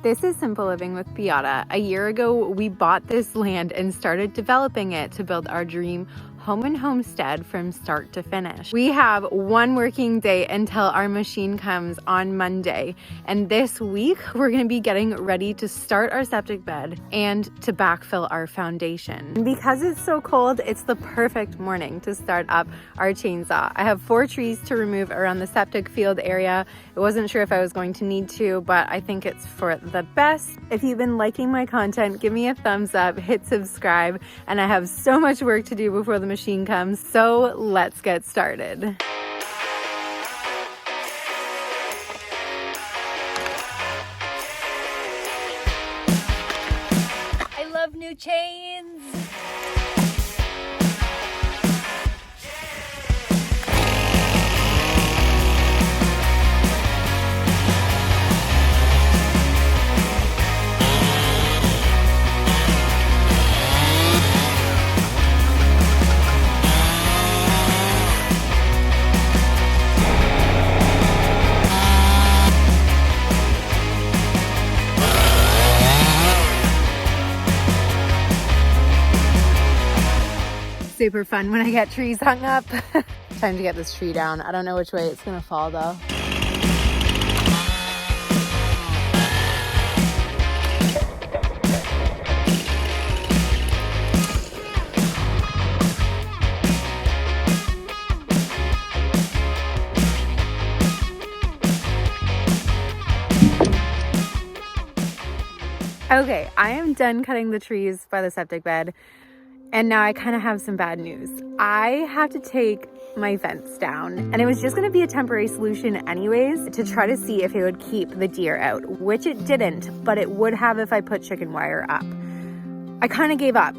This is Simple Living with Beata. A year ago, we bought this land and started developing it to build our dream home and homestead from start to finish. We have one working day until our machine comes on Monday. And this week, we're gonna be getting ready to start our septic bed and to backfill our foundation. And because it's so cold, it's the perfect morning to start up our chainsaw. I have 4 trees to remove around the septic field area. I wasn't sure if I was going to need to, but I think it's for the best. If you've been liking my content, give me a thumbs up, hit subscribe, and I have so much work to do before the machine comes, so let's get started. I love new chains. Super fun when I get trees hung up. Time to get this tree down. I don't know which way it's gonna fall though. Okay, I am done cutting the trees by the septic bed. And now I kind of have some bad news. I have to take my fence down, and it was just going to be a temporary solution anyways to try to see if it would keep the deer out, which it didn't, but it would have if I put chicken wire up. I kind of gave up.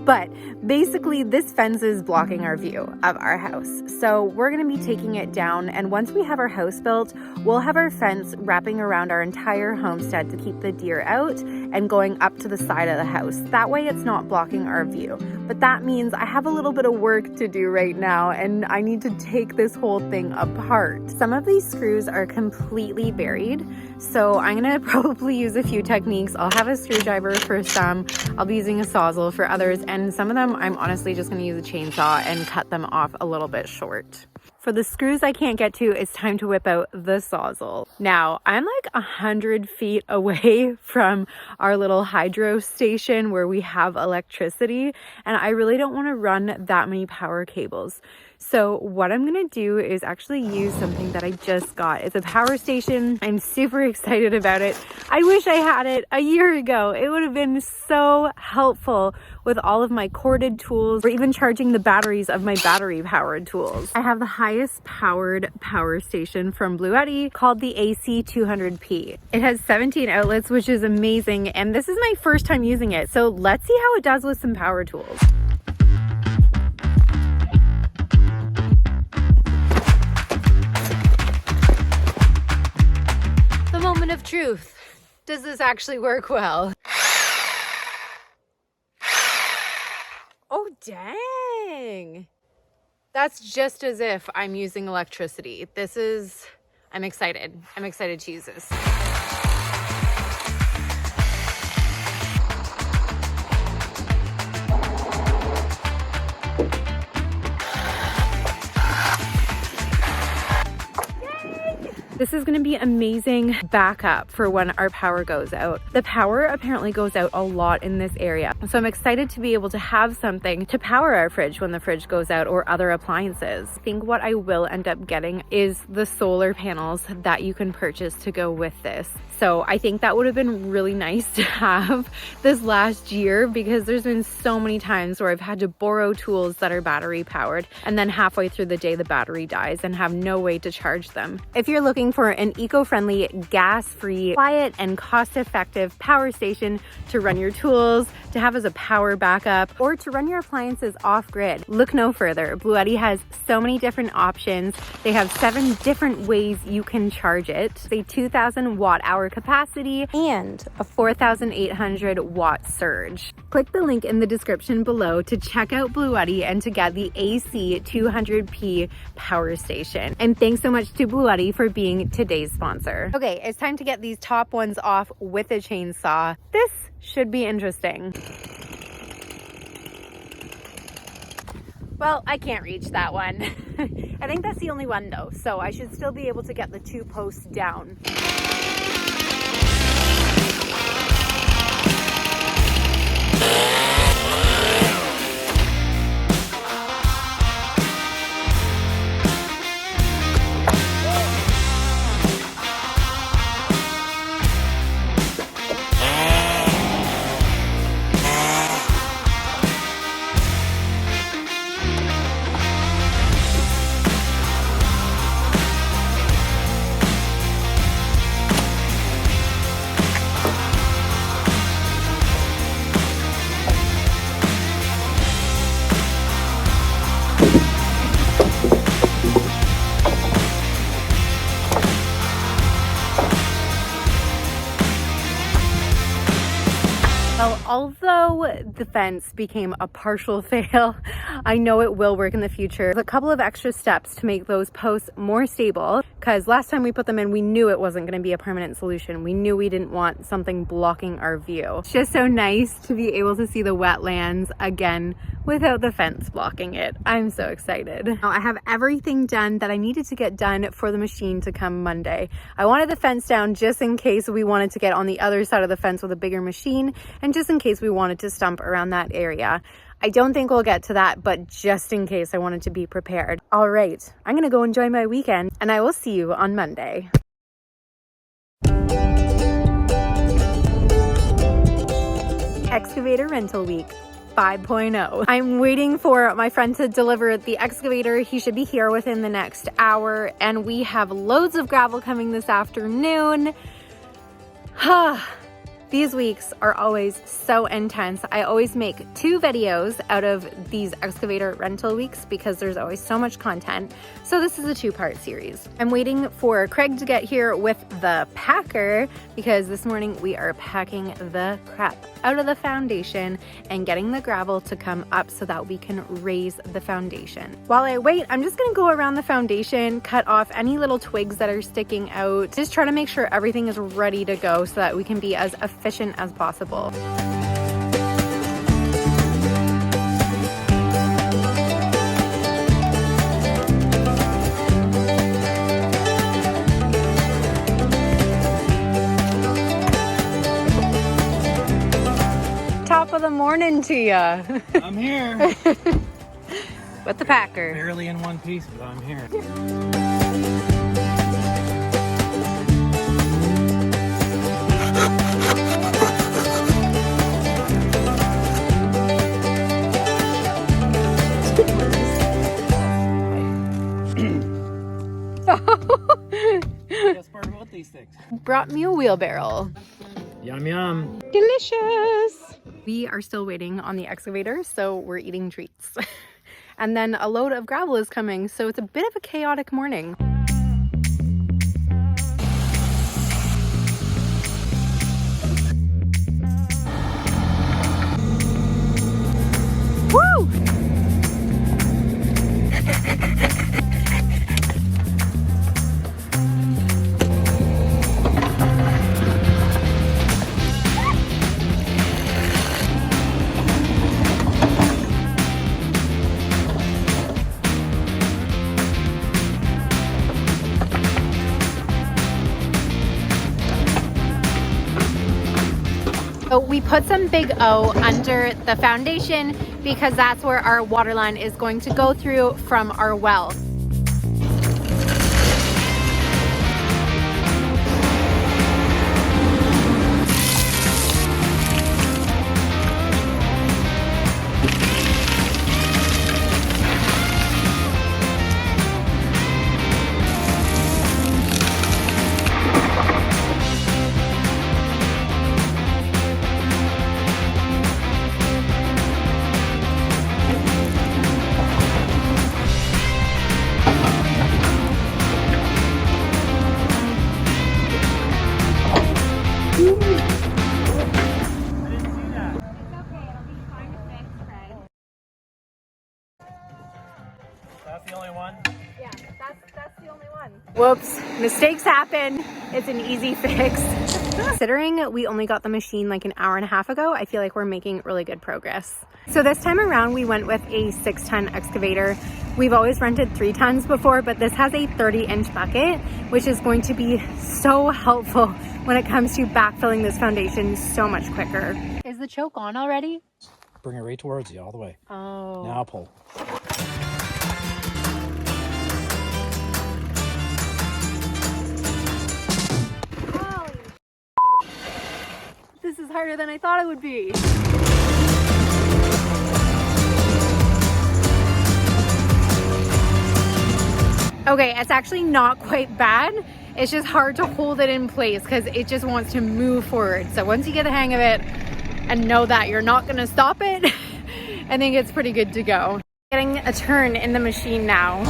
But basically this fence is blocking our view of our house. So we're going to be taking it down, and once we have our house built, we'll have our fence wrapping around our entire homestead to keep the deer out and going up to the side of the house. That way it's not blocking our view. But that means I have a little bit of work to do right now, and I need to take this whole thing apart. Some of these screws are completely buried, so I'm going to probably use a few techniques. I'll have a screwdriver for some, I'll be using a sawzall for others, and some of them I'm honestly just going to use a chainsaw and cut them off a little bit short. For the screws I can't get to, it's time to whip out the sawzall. Now, I'm like 100 feet away from our little hydro station where we have electricity, and I really don't want to run that many power cables. So what I'm going to do is actually use something that I just got. It's a power station. I'm super excited about it. I wish I had it a year ago. It would have been so helpful with all of my corded tools, or even charging the batteries of my battery powered tools. I have the highest powered power station from Bluetti called the AC200P. It has 17 outlets, which is amazing. And this is my first time using it. So let's see how it does with some power tools. Moment of truth. Does this actually work well? Oh, dang. That's just as if I'm using electricity. I'm excited. I'm excited to use this. This is going to be amazing backup for when our power goes out. The power apparently goes out a lot in this area. So I'm excited to be able to have something to power our fridge when the fridge goes out, or other appliances. I think what I will end up getting is the solar panels that you can purchase to go with this. So I think that would have been really nice to have this last year, because there's been so many times where I've had to borrow tools that are battery powered, and then halfway through the day the battery dies and have no way to charge them. If you're looking for an eco-friendly, gas-free, quiet, and cost-effective power station to run your tools, to have as a power backup, or to run your appliances off-grid, look no further. Bluetti has so many different options. They have 7 different ways you can charge it. A 2,000 watt-hour capacity and a 4,800 watt surge. Click the link in the description below to check out Bluetti and to get the AC200P power station. And thanks so much to Bluetti for being being today's sponsor. Okay, it's time to get these top ones off with a chainsaw. This should be interesting. Well, I can't reach that one. I think that's the only one though, so I should still be able to get the 2 posts down. Well, although the fence became a partial fail, I know it will work in the future. There's a couple of extra steps to make those posts more stable, because last time we put them in, we knew it wasn't going to be a permanent solution. We knew we didn't want something blocking our view. It's just so nice to be able to see the wetlands again without the fence blocking it. I'm so excited. Now, I have everything done that I needed to get done for the machine to come Monday. I wanted the fence down just in case we wanted to get on the other side of the fence with a bigger machine, and just in case we wanted to stump around that area. I don't think we'll get to that, but just in case, I wanted to be prepared. All right, I'm gonna go enjoy my weekend, and I will see you on Monday. Excavator rental week 5.0. I'm waiting for my friend to deliver the excavator. He should be here within the next hour, and we have loads of gravel coming this afternoon. These weeks are always so intense. I always make 2 videos out of these excavator rental weeks because there's always so much content. So this is a 2-part series. I'm waiting for Craig to get here with the packer because this morning we are packing the crap out of the foundation and getting the gravel to come up so that we can raise the foundation. While I wait, I'm just gonna go around the foundation, cut off any little twigs that are sticking out, just try to make sure everything is ready to go so that we can be as efficient as possible. Top of the morning to ya. I'm here. With the packer. Barely in one piece, but I'm here. Best part about these things. Brought me a wheelbarrow. Yum yum. Delicious. We are still waiting on the excavator, so we're eating treats. And then a load of gravel is coming, so it's a bit of a chaotic morning. Woo! So we put some Big O under the foundation because that's where our water line is going to go through from our well. That's the only one? Yeah, that's the only one. Whoops, mistakes happen. It's an easy fix. Considering we only got the machine like an hour and a half ago, I feel like we're making really good progress. So this time around, we went with a 6-ton excavator. We've always rented 3 tons before, but this has a 30-inch bucket, which is going to be so helpful when it comes to backfilling this foundation so much quicker. Is the choke on already? Bring it right towards you all the way. Oh. Now pull. This is harder than I thought it would be. Okay, it's actually not quite bad. It's just hard to hold it in place because it just wants to move forward. So once you get the hang of it and know that you're not gonna stop it, I think it's pretty good to go. Getting a turn in the machine now.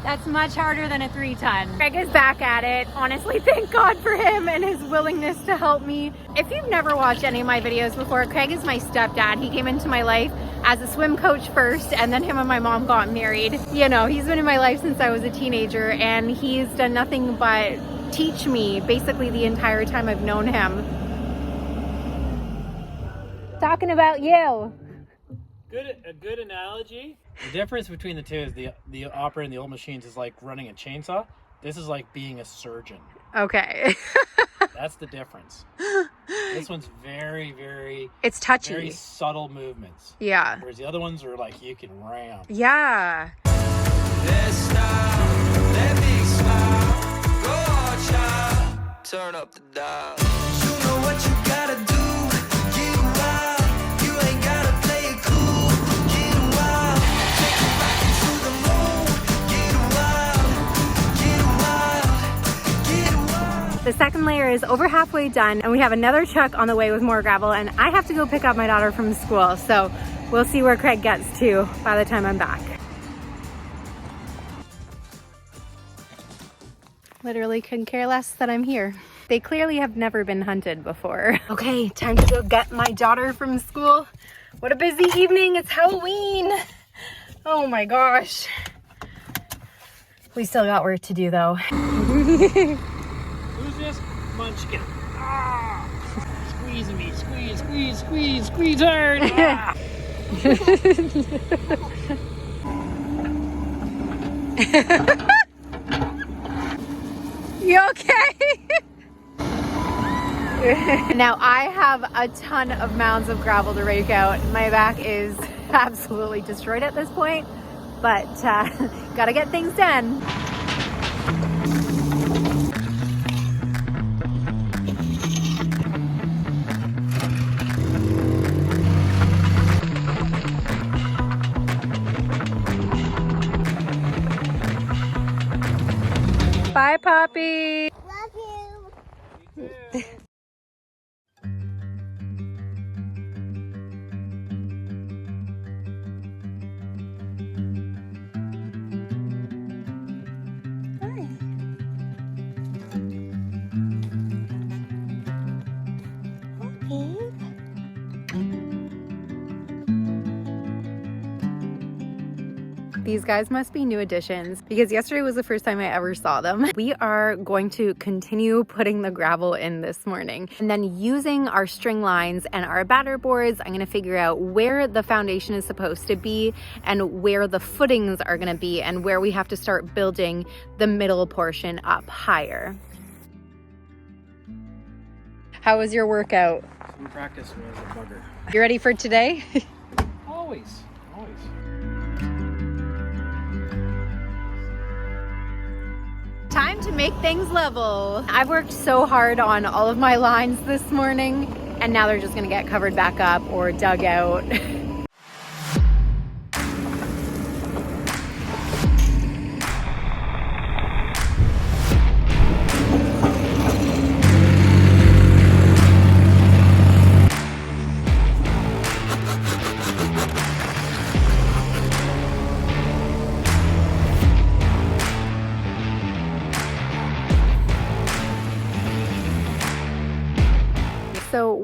That's much harder than a 3-ton. Craig is back at it. Honestly, thank God for him and his willingness to help me. If you've never watched any of my videos before, Craig is my stepdad. He came into my life as a swim coach first, and then him and my mom got married. You know, he's been in my life since I was a teenager, and he's done nothing but teach me basically the entire time I've known him. Talking about you. A good analogy. The difference between the two is the operating the old machines is like running a chainsaw. This is like being a surgeon. Okay. That's the difference. This one's very, very... It's touchy. Very subtle movements. Yeah. Whereas the other ones are like, you can ram. Yeah. Turn up the dial. You know what you gotta do. Get wild. You ain't gotta play it cool. Get wild. Take it back into the moon. Get wild. Get wild. Get wild. The second layer is over halfway done, and we have another truck on the way with more gravel, and I have to go pick up my daughter from school. So we'll see where Craig gets to by the time I'm back. Literally couldn't care less that I'm here. They clearly have never been hunted before. Okay, time to go get my daughter from school. What a busy evening, it's Halloween. Oh my gosh. We still got work to do though. Who's this munchkin? Ah! Squeezing me, squeeze hard. Ah! You okay? Now I have a ton of mounds of gravel to rake out. My back is absolutely destroyed at this point, but gotta get things done. Bye, Poppy. Love you. These guys must be new additions because yesterday was the first time I ever saw them. We are going to continue putting the gravel in this morning, and then using our string lines and our batter boards, I'm going to figure out where the foundation is supposed to be and where the footings are going to be and where we have to start building the middle portion up higher. How was your workout? Some practice was a bugger. You ready for today? Always. Time to make things level. I've worked so hard on all of my lines this morning, and now they're just gonna get covered back up or dug out.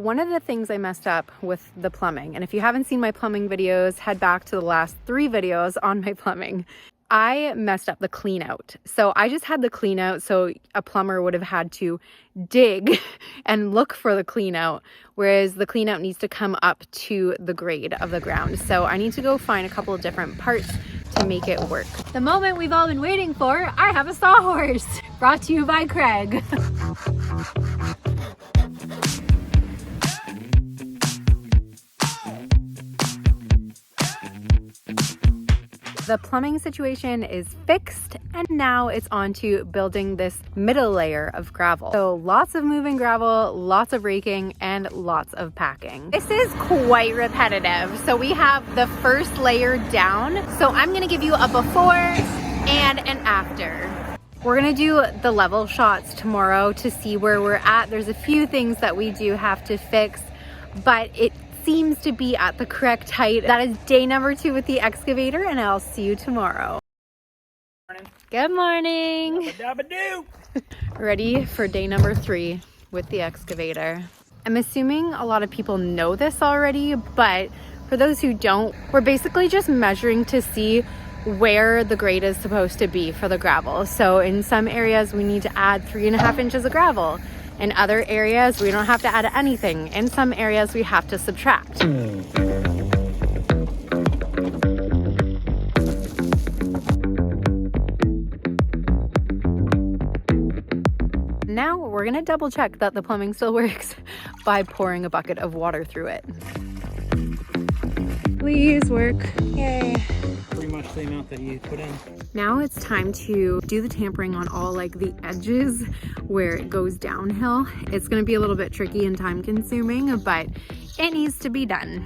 one of the things I messed up with the plumbing, and if you haven't seen my plumbing videos, head back to the last 3 videos on my plumbing. I messed up the clean out. So I just had the clean out, so a plumber would have had to dig and look for the clean out, whereas the clean out needs to come up to the grade of the ground. So I need to go find a couple of different parts to make it work. The moment we've all been waiting for, I have a sawhorse. Brought to you by Craig. The plumbing situation is fixed, and now it's on to building this middle layer of gravel. So lots of moving gravel, lots of raking, and lots of packing. This is quite repetitive. So we have the first layer down. So I'm gonna give you a before and an after. We're gonna do the level shots tomorrow to see where we're at. There's a few things that we do have to fix, but it seems to be at the correct height. That is day number 2 with the excavator, and I'll see you tomorrow. Good morning. Ready for day number 3 with the excavator. I'm assuming a lot of people know this already, but for those who don't, we're basically just measuring to see where the grade is supposed to be for the gravel. So in some areas we need to add 3.5 inches of gravel. In other areas, we don't have to add anything. In some areas, we have to subtract. Now we're gonna double check that the plumbing still works by pouring a bucket of water through it. Please work. Yay. Pretty much the amount that you put in. Now it's time to do the tampering on all like the edges where it goes downhill. It's gonna be a little bit tricky and time consuming, but it needs to be done.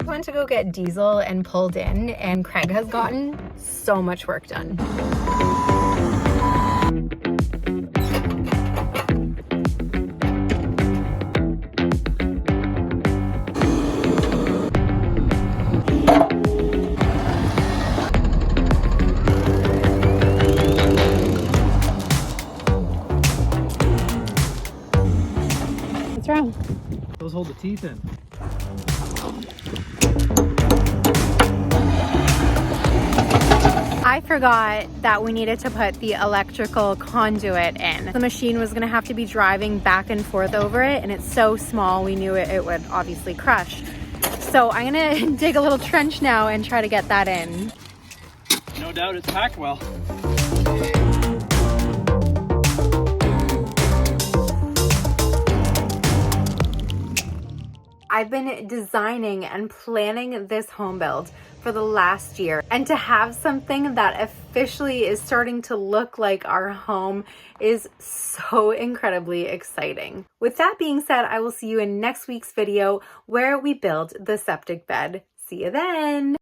Went to go get diesel and pulled in, and Craig has gotten so much work done. What's wrong? Those hold the teeth in. I forgot that we needed to put the electrical conduit in. The machine was gonna have to be driving back and forth over it, and it's so small we knew it would obviously crush. So I'm gonna dig a little trench now and try to get that in. No doubt it's packed well. I've been designing and planning this home build for the last year, and to have something that officially is starting to look like our home is so incredibly exciting. With that being said, I will see you in next week's video where we build the septic bed. See you then.